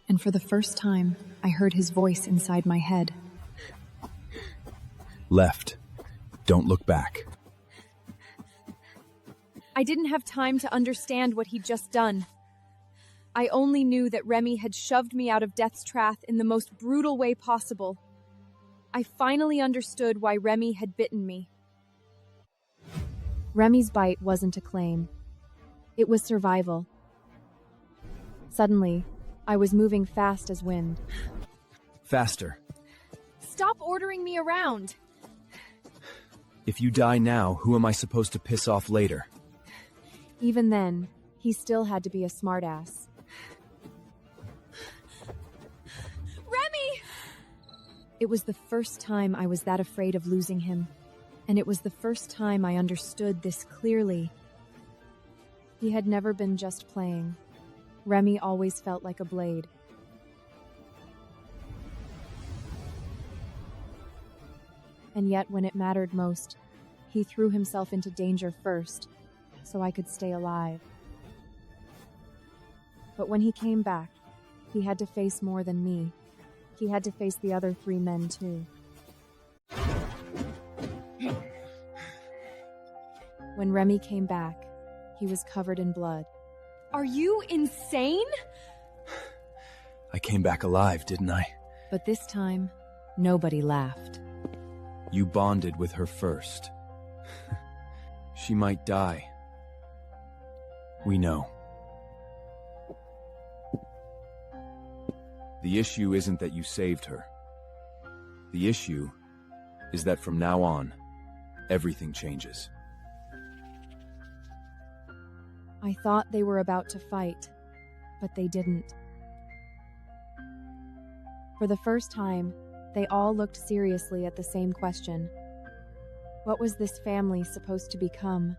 And for the first time, I heard his voice inside my head. Left. Don't look back. I didn't have time to understand what he'd just done. I only knew that Remy had shoved me out of death's trap in the most brutal way possible. I finally understood why Remy had bitten me. Remy's bite wasn't a claim. It was survival. Suddenly, I was moving fast as wind. Faster. Stop ordering me around. If you die now, who am I supposed to piss off later? Even then, he still had to be a smartass. Remy! It was the first time I was that afraid of losing him, and it was the first time I understood this clearly. He had never been just playing. Remy always felt like a blade. And yet, when it mattered most, he threw himself into danger first, so I could stay alive. But when he came back, he had to face more than me. He had to face the other 3 men, too. When Remy came back, he was covered in blood. Are you insane? I came back alive, didn't I? But this time, nobody laughed. You bonded with her first. She might die. We know. The issue isn't that you saved her. The issue is that from now on, everything changes. I thought they were about to fight, but they didn't. For the first time, they all looked seriously at the same question. What was this family supposed to become?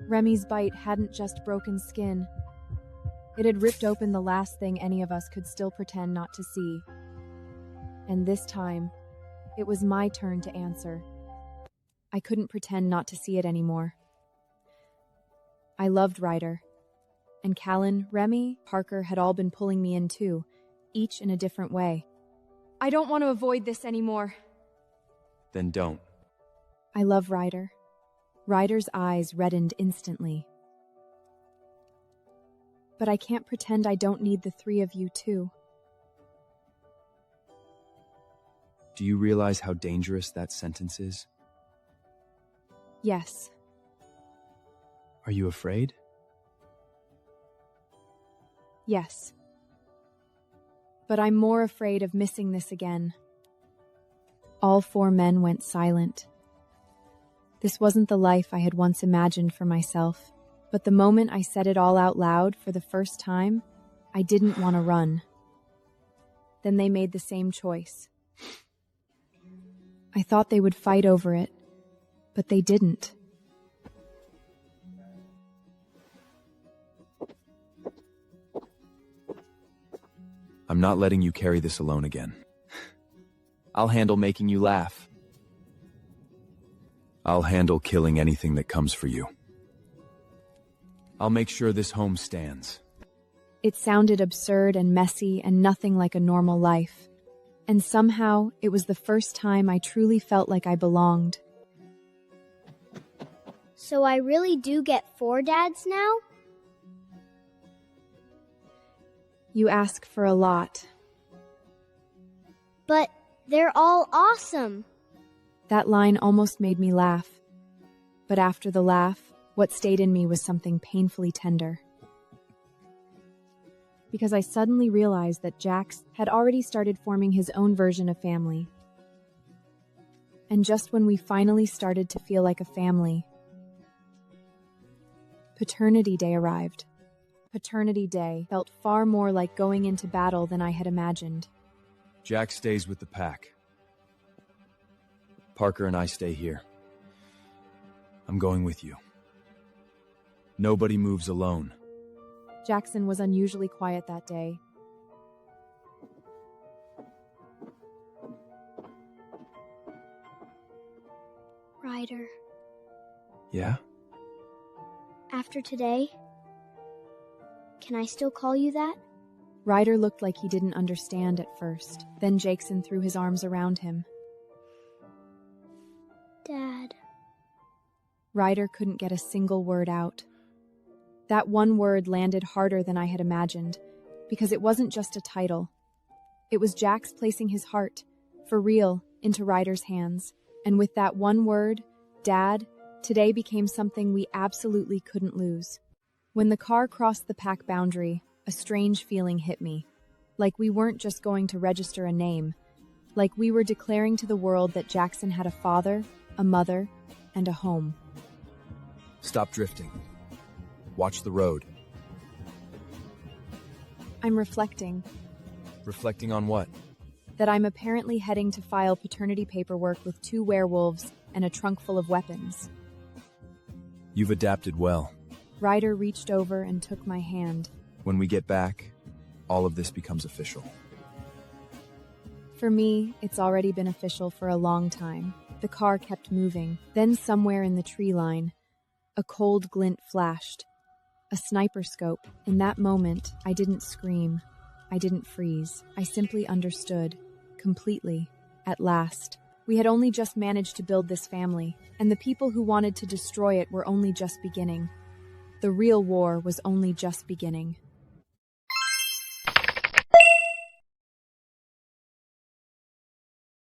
Remy's bite hadn't just broken skin. It had ripped open the last thing any of us could still pretend not to see. And this time, it was my turn to answer. I couldn't pretend not to see it anymore. I loved Ryder. And Callen, Remy, Parker had all been pulling me in too, each in a different way. I don't want to avoid this anymore. Then don't. I love Ryder. Ryder's eyes reddened instantly. But I can't pretend I don't need the 3 of you too. Do you realize how dangerous that sentence is? Yes. Are you afraid? Yes. But I'm more afraid of missing this again. All 4 men went silent. This wasn't the life I had once imagined for myself, but the moment I said it all out loud for the first time, I didn't want to run. Then they made the same choice. I thought they would fight over it, but they didn't. I'm not letting you carry this alone again. I'll handle making you laugh. I'll handle killing anything that comes for you. I'll make sure this home stands. It sounded absurd and messy and nothing like a normal life. And somehow, it was the first time I truly felt like I belonged. So I really do get 4 dads now? You ask for a lot. But they're all awesome. That line almost made me laugh. But after the laugh, what stayed in me was something painfully tender. Because I suddenly realized that Jax had already started forming his own version of family. And just when we finally started to feel like a family, Paternity Day arrived. Paternity Day felt far more like going into battle than I had imagined. Jack stays with the pack. Parker and I stay here. I'm going with you. Nobody moves alone. Jaxon was unusually quiet that day. Ryder. Yeah? After today, can I still call you that? Ryder looked like he didn't understand at first. Then Jaxon threw his arms around him. Dad. Ryder couldn't get a single word out. That one word landed harder than I had imagined, because it wasn't just a title. It was Jax placing his heart, for real, into Ryder's hands. And with that one word, Dad, today became something we absolutely couldn't lose. When the car crossed the pack boundary, a strange feeling hit me. Like we weren't just going to register a name. Like we were declaring to the world that Jaxon had a father, a mother, and a home. Stop drifting. Watch the road. I'm reflecting. Reflecting on what? that I'm apparently heading to file paternity paperwork with 2 werewolves and a trunk full of weapons. You've adapted well. Ryder reached over and took my hand. When we get back, all of this becomes official. For me, it's already been official for a long time. The car kept moving. Then somewhere in the tree line, a cold glint flashed. A sniper scope. In that moment, I didn't scream. I didn't freeze. I simply understood. Completely. At last. We had only just managed to build this family, and the people who wanted to destroy it were only just beginning. The real war was only just beginning.